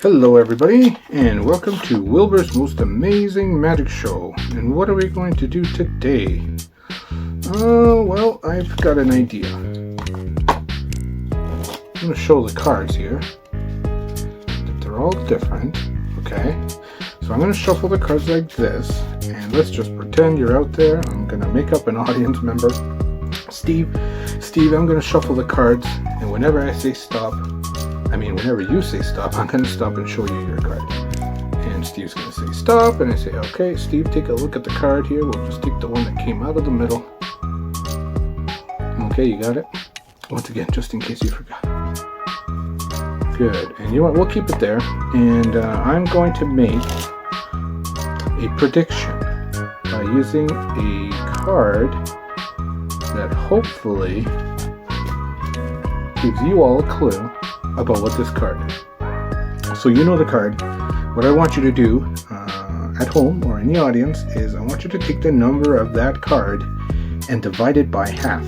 Hello everybody, and welcome to Wilber's Most Amazing Magic Show. And what are we going to do today? Well, I've got an idea. I'm going to show the cards here. They're all different, okay? So I'm going to shuffle the cards like this, and let's just pretend you're out there. I'm going to make up an audience member. Steve, I'm going to shuffle the cards, and whenever I say stop, whenever you say stop, I'm going to stop and show you your card. And Steve's going to say stop, and I say, okay, Steve, take a look at the card here. We'll just take the one that came out of the middle. Okay, you got it? Once again, just in case you forgot. Good. And you know what? We'll keep it there. And I'm going to make a prediction by using a card that hopefully gives you all a clue about what this card is. So you know the card. What I want you to do at home or in the audience is I want you to take the number of that card and divide it by half.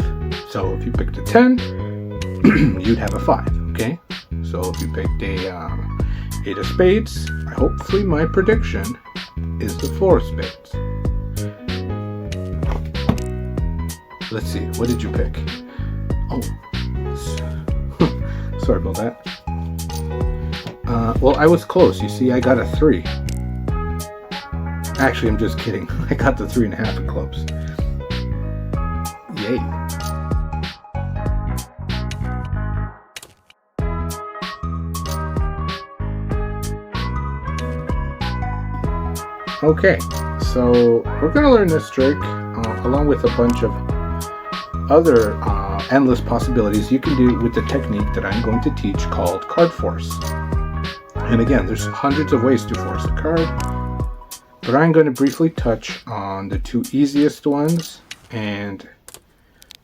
So if you picked a 10, you'd have a 5, okay? So if you picked a 8 of spades, hopefully my prediction is the 4 of spades. Let's see, what did you pick? Oh, sorry about that. Well, I was close. You see, I got a 3. Actually, I'm just kidding. I got the 3.5 of clubs. Yay. Okay, so we're going to learn this trick along with a bunch of other endless possibilities you can do with the technique that I'm going to teach called card force. And again, there's hundreds of ways to force a card, but I'm going to briefly touch on the 2 easiest ones, and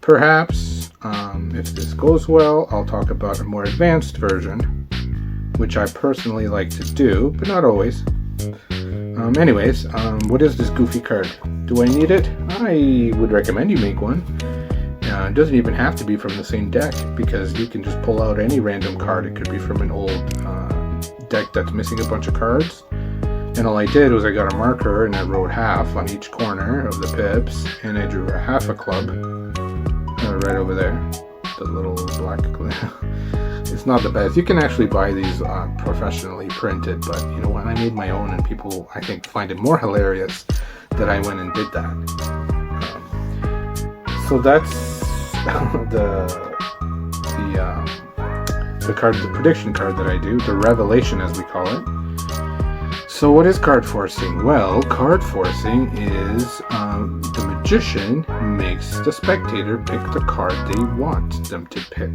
perhaps if this goes well, I'll talk about a more advanced version, which I personally like to do, but not always. Anyways, what is this goofy card? Do I need it? I would recommend you make one. It doesn't even have to be from the same deck, because you can just pull out any random card. It could be from an old deck that's missing a bunch of cards. And all I did was I got a marker and I wrote half on each corner of the pips, and I drew a half a club right over there. The little black It's not the best. You can actually buy these professionally printed, but you know what? I made my own, and people, I think, find it more hilarious that I went and did that. So that's the prediction card that I do, the revelation as we call it. So what is card forcing? Well, card forcing is the magician makes the spectator pick the card they want them to pick.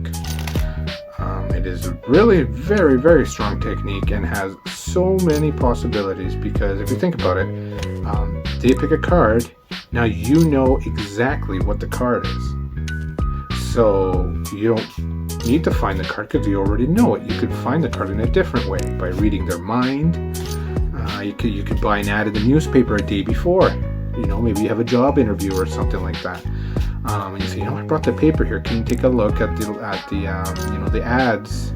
It is a really very, very strong technique and has so many possibilities, because if you think about it, they pick a card, now you know exactly what the card is. So you don't need to find the card because you already know it. You could find the card in a different way by reading their mind. You could buy an ad in the newspaper a day before. You know, maybe you have a job interview or something like that. And you say, I brought the paper here. Can you take a look at the ads?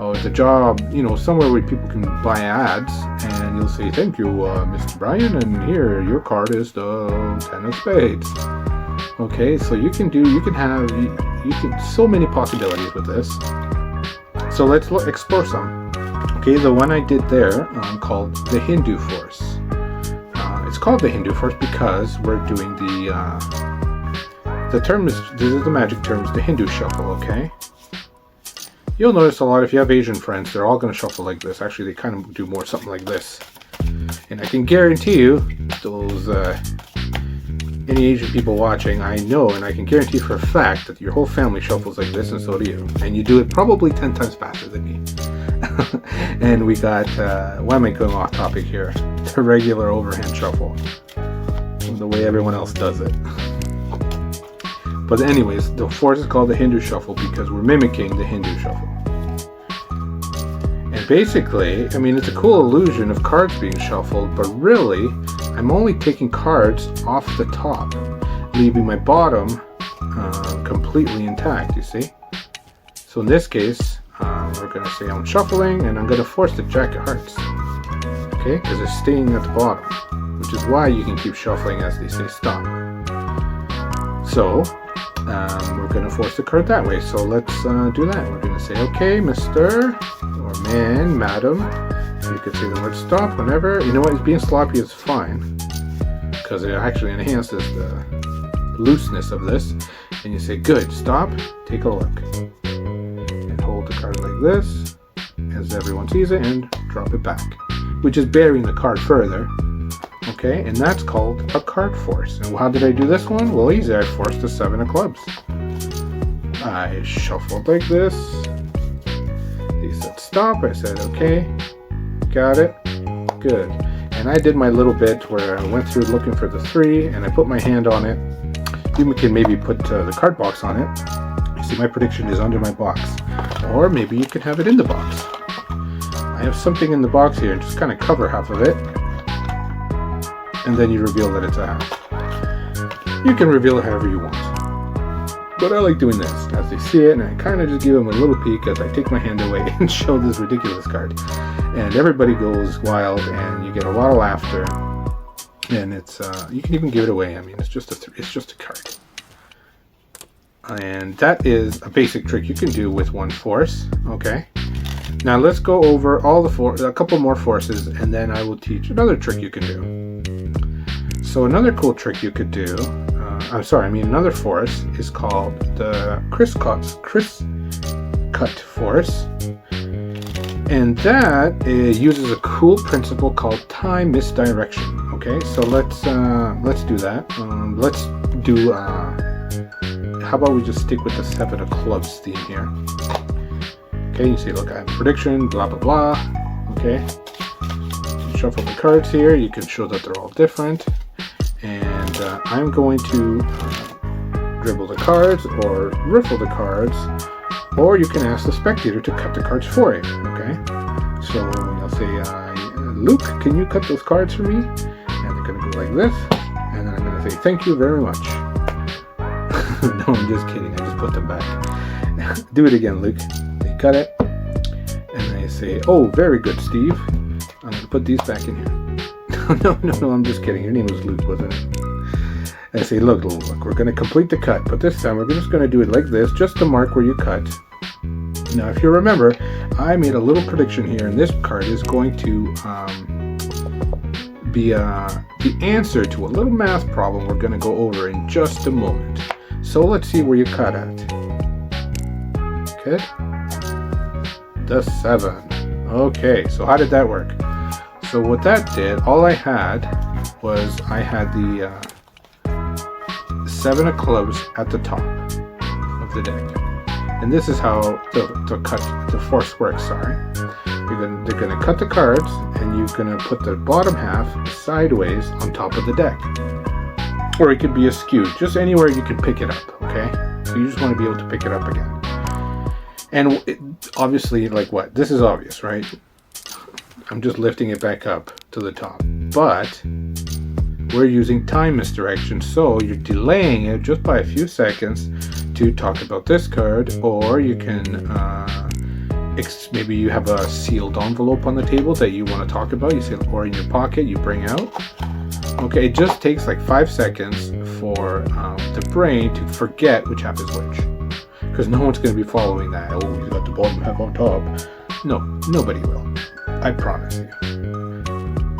Oh, the job, somewhere where people can buy ads, and you'll say, thank you, Mr. Brian, and here, your card is the 10 of spades. Okay, so you can so many possibilities with this. So let's explore some. Okay, the one I did there, called the Hindu force. It's called the Hindu force because we're doing the term is, this is the magic term, is the Hindu shuffle, okay? You'll notice a lot, if you have Asian friends, they're all going to shuffle like this. Actually, they kind of do more something like this. And I can guarantee you, those any Asian people watching, I know, and I can guarantee for a fact that your whole family shuffles like this, and so do you. And you do it probably 10 times faster than me. And we got, why am I going off topic here? The regular overhand shuffle. The way everyone else does it. But anyways, the force is called the Hindu shuffle because we're mimicking the Hindu shuffle. And basically, it's a cool illusion of cards being shuffled, but really, I'm only taking cards off the top, leaving my bottom completely intact, you see? So in this case, we're going to say I'm shuffling, and I'm going to force the Jack of Hearts. Okay, because it's staying at the bottom, which is why you can keep shuffling as they say stop. So we're going to force the card that way. So let's do that. We're going to say, okay, Mr. or man, madam. You could say the word stop whenever. You know what? Being sloppy is fine because it actually enhances the looseness of this. And you say, good, stop, take a look. And hold the card like this as everyone sees it and drop it back, which is burying the card further. Okay, and that's called a card force. And how did I do this one? Well, easy. I forced the 7 of clubs. I shuffled like this. He said stop. I said okay. Got it. Good. And I did my little bit where I went through looking for the 3 and I put my hand on it. You can maybe put the card box on it. You see, my prediction is under my box. Or maybe you could have it in the box. I have something in the box here and just kind of cover half of it. And then you reveal that it's a half. You can reveal it however you want. But I like doing this as they see it, and I kind of just give them a little peek as I take my hand away and show this ridiculous card. And everybody goes wild, and you get a lot of laughter. And it's you can even give it away. I mean, it's just a card. And that is a basic trick you can do with one force. Okay. Now let's go over all a couple more forces, and then I will teach another trick you can do. So another cool trick you could do, another force is called the criss-cut force, and that uses a cool principle called time misdirection. Okay, so let's do that. Let's do. How about we just stick with the 7 of clubs theme here? Okay, you see, look, I have a prediction, blah blah blah. Okay, shuffle the cards here. You can show that they're all different. And I'm going to dribble the cards or riffle the cards, or you can ask the spectator to cut the cards for you. Okay, so I'll say, Luke, can you cut those cards for me? And they're going to go like this, and then I'm going to say thank you very much. No, I'm just kidding. I just put them back. Do it again, Luke. They cut it, and they say, oh, very good, Steve. I'm going to put these back in here. No, I'm just kidding. Your name was Luke, wasn't it? I say, look, we're going to complete the cut, but this time we're just going to do it like this, just to mark where you cut. Now, if you remember, I made a little prediction here, and this card is going to be the answer to a little math problem we're going to go over in just a moment. So let's see where you cut at. Okay. The 7. Okay, so how did that work? So what that did, all I had was the 7 of clubs at the top of the deck. And this is how the force works, sorry. They're going to cut the cards, and you're going to put the bottom half sideways on top of the deck. Or it could be askew, just anywhere you can pick it up, okay? So you just want to be able to pick it up again. And obviously, like what? This is obvious, right? I'm just lifting it back up to the top. But we're using time misdirection, so you're delaying it just by a few seconds to talk about this card, or you can maybe you have a sealed envelope on the table that you want to talk about, you say, or in your pocket you bring out. Okay, it just takes like 5 seconds for the brain to forget which half is which, because no one's going to be following that. Oh, you got the bottom half on top. No, nobody will. I promise you.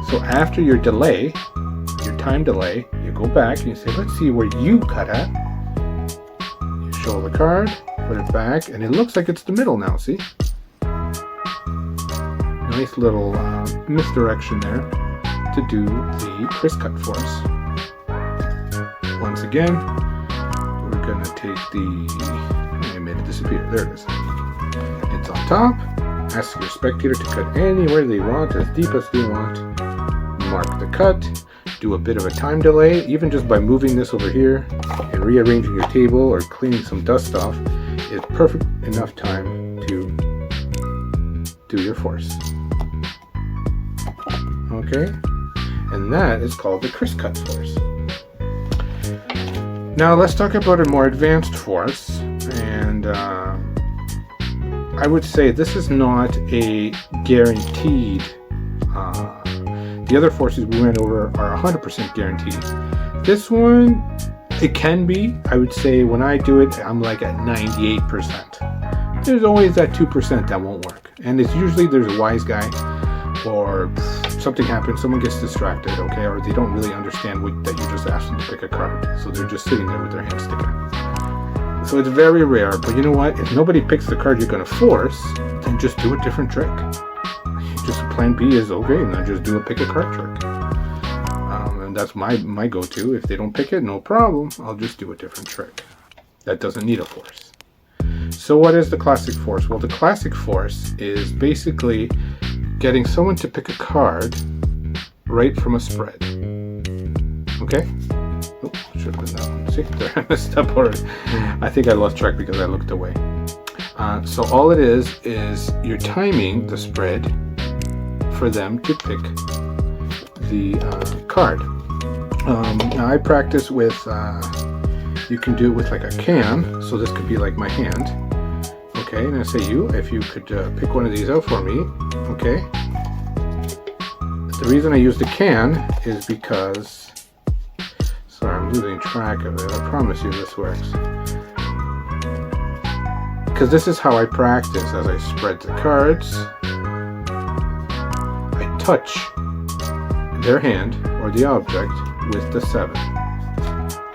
So after your delay, your time delay, you go back and you say, let's see where you cut at. You show the card, put it back, and it looks like it's the middle now, see? Nice little misdirection there to do the criss-cut force. Once again, we're going to take I made it disappear. There it is. It's on top. Ask your spectator to cut anywhere they want, as deep as they want. Mark the cut. Do a bit of a time delay, even just by moving this over here and rearranging your table or cleaning some dust off is perfect enough time to do your force. Okay? And that is called the criss-cut force. Now let's talk about a more advanced force, and I would say this is not a guaranteed. The other forces we went over are 100% guaranteed. This one, it can be. I would say when I do it, I'm like at 98%. There's always that 2% that won't work. And it's usually there's a wise guy, or something happens, someone gets distracted, okay, or they don't really understand that you just asked them to pick a card. So they're just sitting there with their hands sticking out. So it's very rare, but you know what? If nobody picks the card you're going to force, then just do a different trick. Just plan B is okay, and then just do a pick a card trick. And that's my go-to. If they don't pick it, no problem. I'll just do a different trick. That doesn't need a force. So what is the classic force? Well, the classic force is basically getting someone to pick a card right from a spread. Okay? Oh, should have been that one. See, there I messed up already. I think I lost track because I looked away. So all it is you're timing the spread for them to pick the card. Now I practice with, you can do it with like a can, so this could be like my hand. Okay, and I say if you could pick one of these out for me, okay? The reason I use the can is because, sorry, I'm losing track of it. I promise you this works. Because this is how I practice as I spread the cards. I touch their hand or the object with the 7.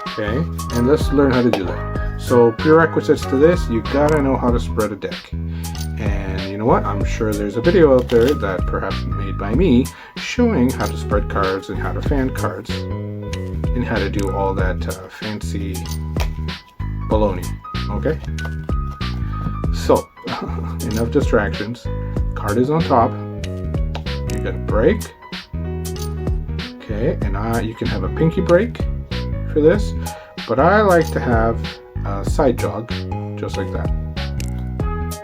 Okay, and let's learn how to do that. So prerequisites to this, you gotta know how to spread a deck. And you know what? I'm sure there's a video out there that perhaps made by me showing how to spread cards and how to fan cards and how to do all that fancy baloney. Okay? So, enough distractions. Card is on top. You got a break. Okay, and you can have a pinky break for this, but I like to have a side jog, just like that.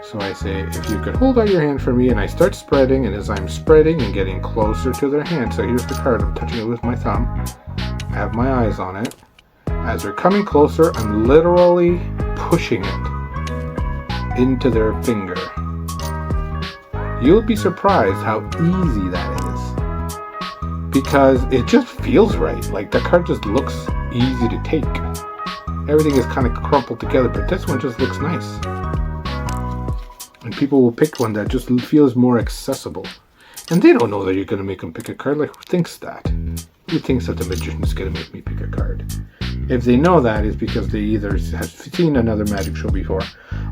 So I say, if you could hold out your hand for me, and I start spreading, and as I'm spreading and getting closer to their hand, so here's the card, I'm touching it with my thumb, I have my eyes on it. As they're coming closer, I'm literally pushing it into their finger. You'll be surprised how easy that is, because it just feels right. Like the card just looks easy to take. Everything is kind of crumpled together, but this one just looks nice. And people will pick one that just feels more accessible. And they don't know that you're going to make them pick a card. Like, who thinks that? Who thinks that the magician's going to make me pick a card? If they know that, it's because they either have seen another magic show before,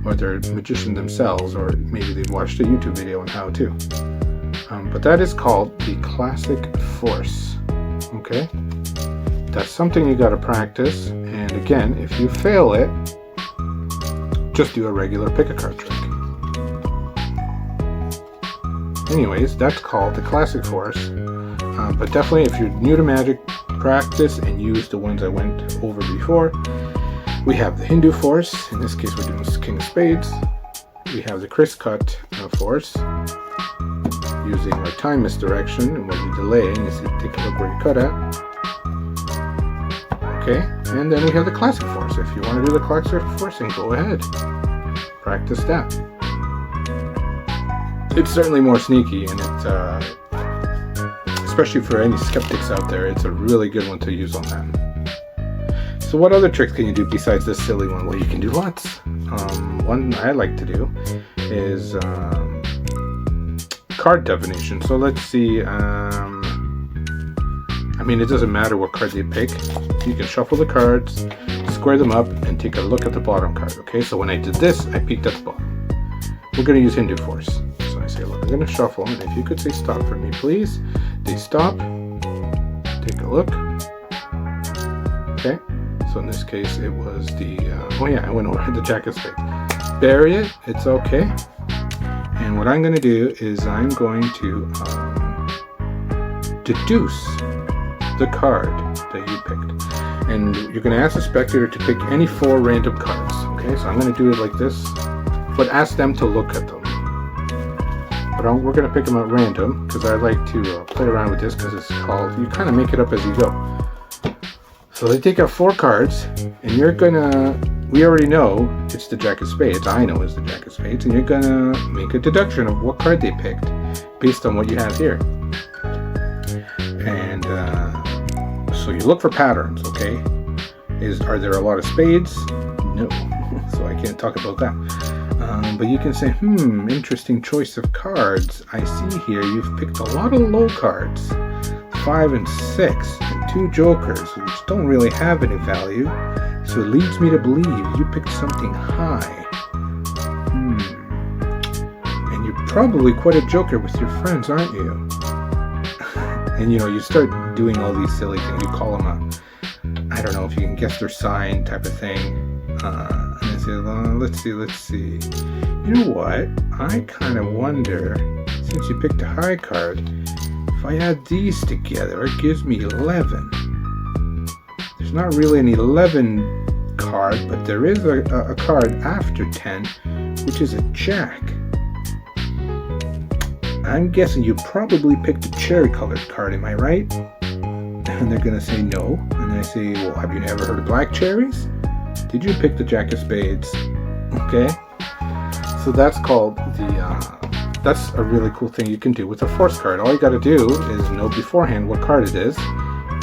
or they're a magician themselves, or maybe they've watched a YouTube video on how to. But that is called the classic force. Okay? That's something you got to practice. And again, if you fail it, just do a regular pick a card trick. Anyways, that's called the classic force. But definitely, if you're new to magic, practice and use the ones I went over before. We have the Hindu force. In this case, we're doing King of Spades. We have the criss-cut force, using our time misdirection, and when you delay, and you see, take a look where you cut at. Okay, and then we have the classic force. If you want to do the classic forcing, go ahead. Practice that. It's certainly more sneaky, and it's especially for any skeptics out there, it's a really good one to use on them. So what other tricks can you do besides this silly one? Well, you can do lots. One I like to do is card divination. So let's see, I mean, it doesn't matter what card you pick. You can shuffle the cards, square them up, and take a look at the bottom card. Okay, so when I did this, I peeked at the bottom. We're going to use Hindu force. So I say, look, I'm going to shuffle, and if you could say stop for me, please. They stop. Take a look. Okay, so in this case, it was the, oh yeah, I went over the Jack of Spades. Bury it, it's okay. And what I'm going to do is I'm going to deduce the card that you picked. And you're going to ask the spectator to pick any 4 random cards. Okay, so I'm going to do it like this, but ask them to look at them. But we're going to pick them at random, because I like to play around with this, because it's called, you kind of make it up as you go. So they take out 4 cards, and you're going to we already know it's the Jack of Spades. I know it's the Jack of Spades, and you're gonna make a deduction of what card they picked based on what you have here. And so you look for patterns, okay? Are there a lot of spades? No, so I can't talk about that. But you can say, interesting choice of cards. I see here you've picked a lot of low cards, 5 and 6, and 2 jokers, which don't really have any value. So it leads me to believe you picked something high. And you're probably quite a joker with your friends, aren't you? And you start doing all these silly things. You call them I don't know if you can guess their sign type of thing. And I say, let's see. You know what? I kind of wonder, since you picked a high card, if I add these together, it gives me 11. There's not really an 11 card, but there is a card after 10, which is a jack. I'm guessing you probably picked a cherry-colored card, am I right? And they're going to say no. And I say, well, have you ever heard of black cherries? Did you pick the Jack of Spades? Okay. So that's called that's a really cool thing you can do with a force card. All you got to do is know beforehand what card it is,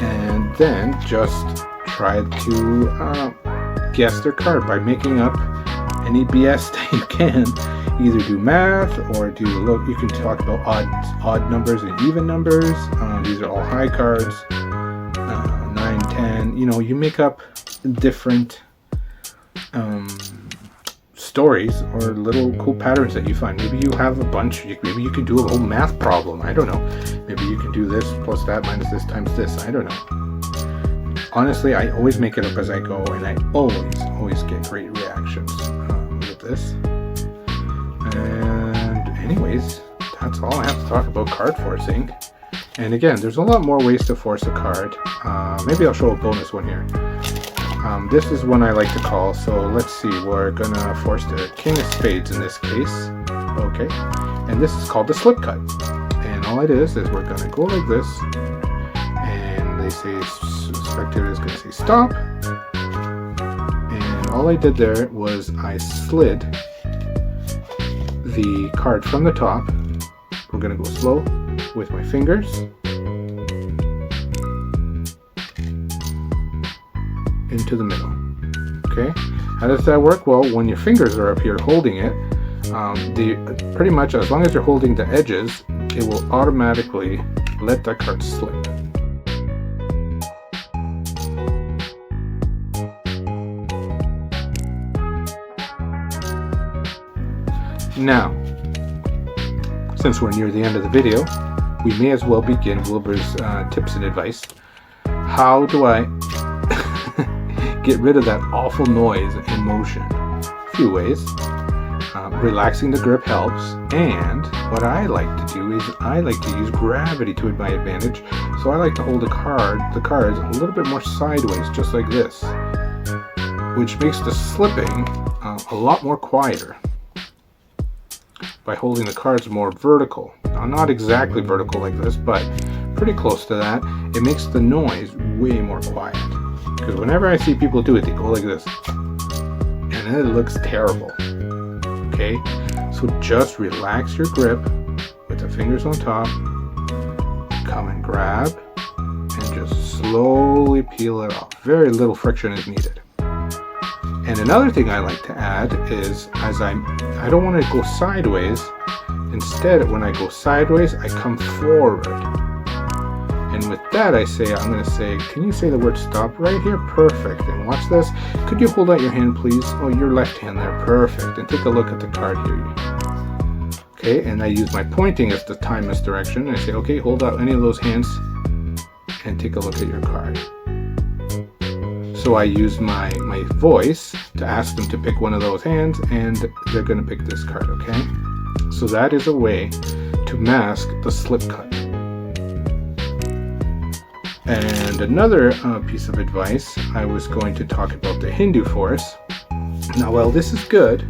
and then just try to guess their card by making up any BS that you can. Either do math or you can talk about odd numbers and even numbers. These are all high cards, 9, 10. You make up different stories or little cool patterns that you find. Maybe you have a bunch. Maybe you can do a whole math problem. I don't know. Maybe you can do this plus that minus this times this. I don't know. Honestly, I always make it up as I go, and I always get great reactions with this. And anyways, that's all I have to talk about card forcing. And again, there's a lot more ways to force a card. Maybe I'll show a bonus one here. This is one I like to call. So let's see, we're gonna force the King of Spades in this case. Okay, and this is called the slip cut. And all it is we're gonna go like this, and they say spectator is gonna say stop. And all I did there was I slid the card from the top. We're gonna go slow with my fingers into the middle. Okay, how does that work? Well, when your fingers are up here holding it, pretty much as long as you're holding the edges, it will automatically let that card slip. Now, since we're near the end of the video, we may as well begin Wilber's tips and advice. How do I get rid of that awful noise and motion? A few ways. Relaxing the grip helps, and what I like to do is I like to use gravity to my advantage. So I like to hold the cards a little bit more sideways, just like this, which makes the slipping a lot more quieter. By holding the cards more vertical. Now, not exactly vertical like this, but pretty close to that, it makes the noise way more quiet. Because whenever I see people do it, they go like this, and it looks terrible. Okay, so just relax your grip with the fingers on top, come and grab, and just slowly peel it off. Very little friction is needed. And another thing I like to add is, I don't want to go sideways. Instead, when I go sideways, I come forward. And with that, I'm going to say, can you say the word stop right here? Perfect. And watch this. Could you hold out your hand, please? Oh, your left hand there. Perfect. And take a look at the card here. Okay, and I use my pointing as the time misdirection. And I say, okay, hold out any of those hands and take a look at your card. So I use my voice to ask them to pick one of those hands, and they're going to pick this card, okay? So that is a way to mask the slip cut. And another piece of advice, I was going to talk about the Hindu force. Now, well, this is good,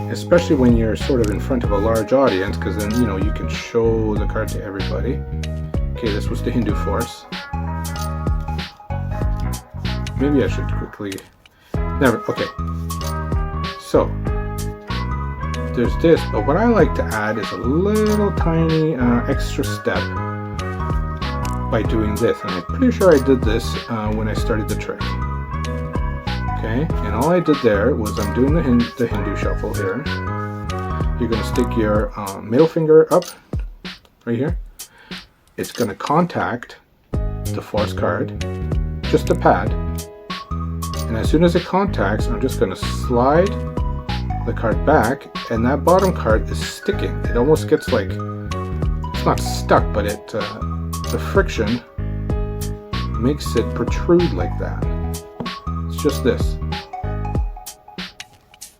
especially when you're sort of in front of a large audience, because then, you can show the card to everybody. Okay, this was the Hindu force. Maybe I should quickly Never. Okay. So there's this, but what I like to add is a little tiny extra step by doing this, and I'm pretty sure I did this when I started the trick. Okay, and all I did there was I'm doing the Hindu shuffle here. You're going to stick your middle finger up right here. It's going to contact the force card, just a pad. And as soon as it contacts, I'm just going to slide the card back, and that bottom card is sticking. It almost gets like, it's not stuck, but it the friction makes it protrude like that. It's just this.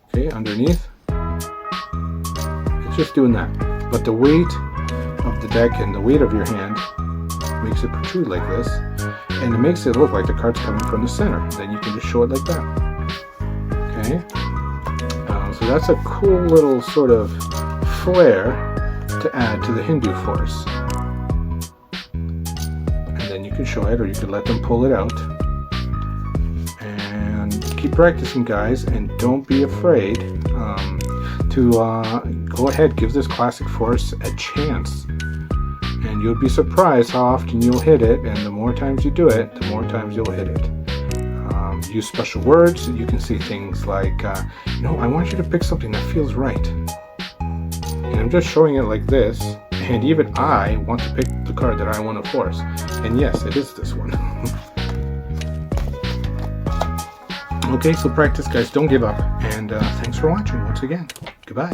Okay, underneath. It's just doing that. But the weight of the deck and the weight of your hand makes it protrude like this. And it makes it look like the card's coming from the center. Then you can just show it like that. Okay? So that's a cool little sort of flair to add to the Hindu force. And then you can show it, or you can let them pull it out. And keep practicing, guys, and don't be afraid to go ahead, give this classic force a chance. And you'll be surprised how often you'll hit it, and the more times you do it, the more times you'll hit it. Use special words. You can say things like, I want you to pick something that feels right. And I'm just showing it like this, and even I want to pick the card that I want to force. And yes, it is this one. Okay, so practice, guys. Don't give up. And thanks for watching once again. Goodbye.